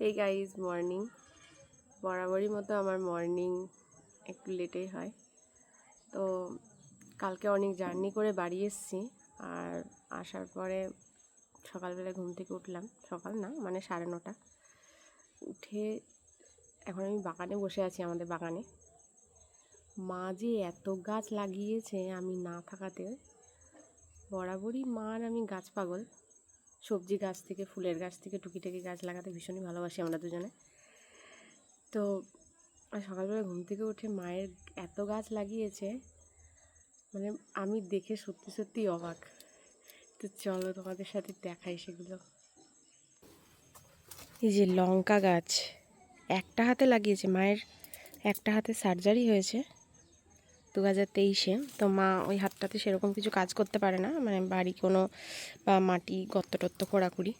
এই guys morning বরাবরই মতো আমার মর্নিং একটু লেটেই হয়। তো কালকে অনেক জার্নি করে বাড়ি এসেছি, আর আসার পরে সকালবেলা ঘুম থেকে উঠলাম, সকাল না মানে 9:30 উঠে এখন আমি বাগানে বসে আছি। আমাদের বাগানে মা যে এত গাছ লাগিয়েছে, আমি না থাকাতে। বরাবরই মা আর আমি গাছ পাগল, সবজি গাছ থেকে ফুলের গাছ থেকে টুকিটাকি গাছ লাগাতে ভীষণই ভালোবাসি আমরা দুজনে। তো সকালবেলা ঘুম থেকে উঠে মায়ের এত গাছ লাগিয়েছে, মানে আমি দেখে সত্যি সত্যি অবাক। তো চলো তোমাদের সাথে দেখাই সেগুলো। এই যে লঙ্কা গাছ একটা হাতে লাগিয়েছে, মায়ের একটা হাতে সার্জারি হয়েছে 2023-এ। তো মা ওই হাতটাতে সেরকম কিছু কাজ করতে পারে না, মানে বাড়ি কোনো বা মাটি গর্ত টত্ত খোঁড়াখুড়ি।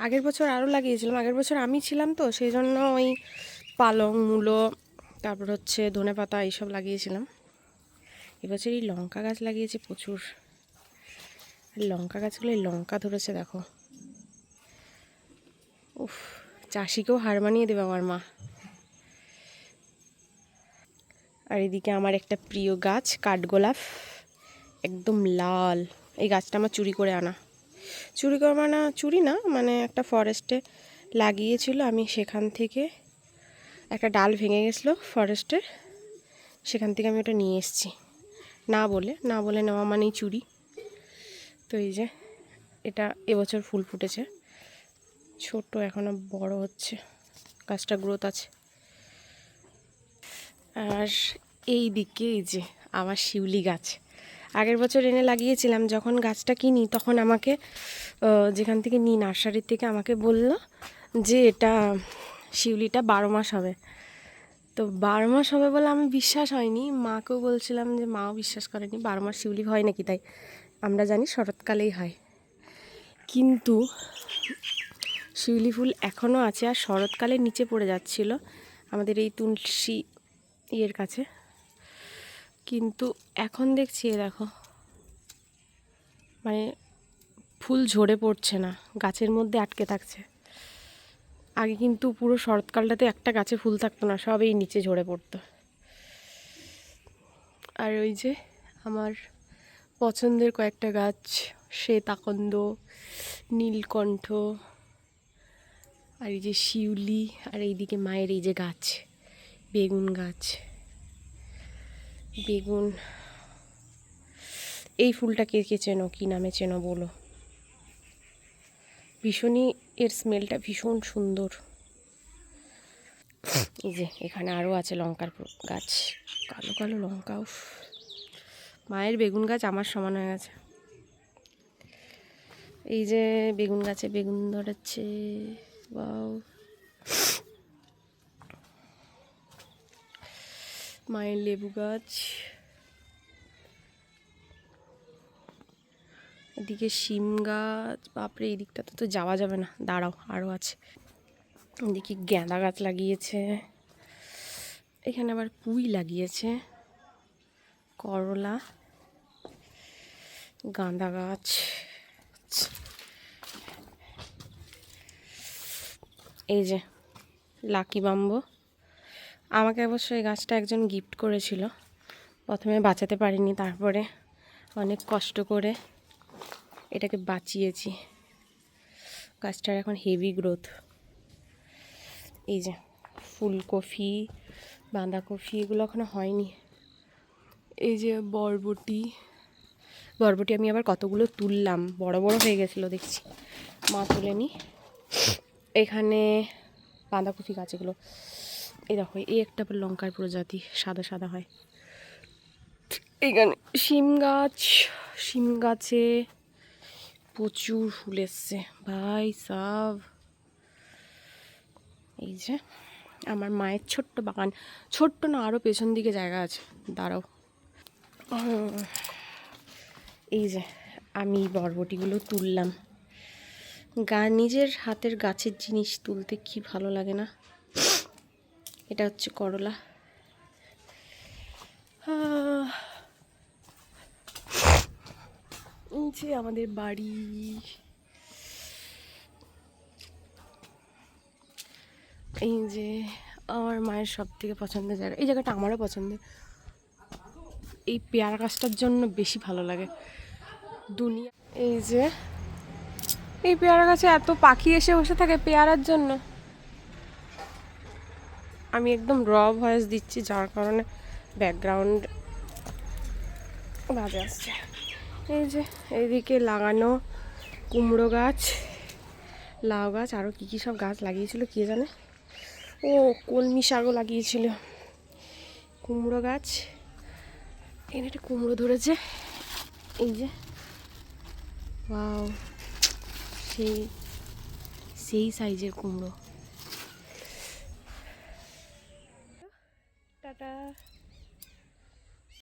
আগের বছর আরও লাগিয়েছিলাম, আগের বছর আমি ছিলাম তো সেই জন্য ওই পালং, মূলো, তারপর হচ্ছে ধনেপাতা এইসব লাগিয়েছিলাম। এবছর এই লঙ্কা গাছ লাগিয়েছে প্রচুর। আর লঙ্কা গাছগুলো লঙ্কা ধরেছে দেখো, উফ, চাষিকেও হার মানিয়ে দেবে আমার মা। আর এদিকে আমার একটা প্রিয় গাছ কাঠগোলাপ, একদম লাল। এই গাছটা আমার চুরি করে আনা, চুরি না মানে একটা ফরেস্টে লাগিয়েছিল, আমি সেখান থেকে একটা ডাল ভেঙে গেছিলো ফরেস্টের, সেখান থেকে আমি ওটা নিয়ে এসেছি। না বলে নেওয়া মানেই চুরি। তো এই যে এটা এবছর ফুল ফুটেছে, ছোট এখনো বড় হচ্ছে, গাছটা গ্রোথ আছে। আর এই দিকে এই যে আমার শিউলি গাছ, আগের বছর এনে লাগিয়েছিলাম। যখন গাছটা কিনি তখন আমাকে যেখান থেকে নিই নার্সারির থেকে আমাকে বলল যে এটা শিউলিটা 12 মাস হবে। তো 12 মাস হবে বলে আমি বিশ্বাস হয়নি, মাকেও বলছিলাম যে মাও বিশ্বাস করেনি 12 মাস শিউলি হয় নাকি। তাই আমরা জানি শরৎকালেই হয়, কিন্তু শিউলি ফুল এখনও আছে আর শরৎকালে নিচে পড়ে যাচ্ছিল আমাদের এই তুলসী ইয়ের কাছে। কিন্তু এখন দেখছি দেখো, মানে ফুল ঝরে পড়ছে না, গাছের মধ্যে আটকে থাকছে। আগে কিন্তু পুরো শরৎকালটাতে একটা গাছে ফুল থাকতো না, সব এই নিচে ঝরে পড়তো। আর ওই যে আমার পছন্দের কয়েকটা গাছ, শ্বেতাকন্দ, নীলকণ্ঠ, আর এই যে শিউলি, আর এইদিকে মায়ের এই যে গাছ বেগুন গাছ। বেগুন, এই ফুলটা কে কে চেনো, কী নামে চেনো বলো। ভীষণই এর স্মেলটা ভীষণ সুন্দর। এই যে এখানে আরও আছে লঙ্কার গাছ, কালো কালো লঙ্কাও। মায়ের বেগুন গাছ আমার সমান হয়ে গেছে। এই যে বেগুন গাছে বেগুন ধরেছে, বাও। মায়ের লেবু গাছ, এদিকে শিম গাছ, বাপরে এই দিকটাতে তো যাওয়া যাবে না, দাঁড়াও আরও আছে। এদিকে গাঁদা গাছ লাগিয়েছে, এখানে আবার পুঁই লাগিয়েছে, করলা, গাঁদা গাছ। এই যে লাকি বাম্বো, আমাকে অবশ্য এই গাছটা একজন গিফট করেছিল, প্রথমে বাঁচাতে পারিনি, তারপরে অনেক কষ্ট করে এটাকে বাঁচিয়েছি। গাছটার এখন হেভি গ্রোথ। এই যে ফুলকপি, বাঁধাকপি, এগুলো এখনো হয়নি। এই যে বরবটি আমি আবার কতগুলো তুললাম, বড় বড় হয়ে গেছিলো দেখছি, মা তুলেনি। এখানে বাঁধাকপি গাছ, এগুলো এই দেখো, এই একটা লঙ্কার প্রজাতি সাদা সাদা হয়। এখানে শিম গাছে প্রচুর ফুল এসছে ভাই সাব। এই যে আমার মায়ের ছোট্ট বাগান, ছোট্ট না আরও পেছন দিকে জায়গা আছে, দাঁড়াও। এই যে আমি বরবটিগুলো তুললাম, নিজের হাতের গাছের জিনিস তুলতে কি ভালো লাগে না। এটা হচ্ছে করলা। যে আমাদের বাড়ি, এই যে আমার মায়ের সব থেকে পছন্দের জায়গা, এই জায়গাটা আমারও পছন্দের। এই পেয়ারা গাছটার জন্য বেশি ভালো লাগে দুনিয়া। এই যে এই পেয়ারা গাছে এত পাখি এসে বসে থাকে পেয়ারার জন্য। আমি একদম র ভয়েস দিচ্ছি, যার কারণে ব্যাকগ্রাউন্ড বাজে আসছে। এই যে এইদিকে লাগানো কুমড়ো গাছ, লাউ গাছ, আরও কী কী সব গাছ লাগিয়েছিল কে জানে। ও কলমি শাকও লাগিয়েছিল। কুমড়ো গাছ, এখানে একটা কুমড়ো ধরেছে। এই যে ওয়াও, সেই সেই সাইজের কুমড়ো।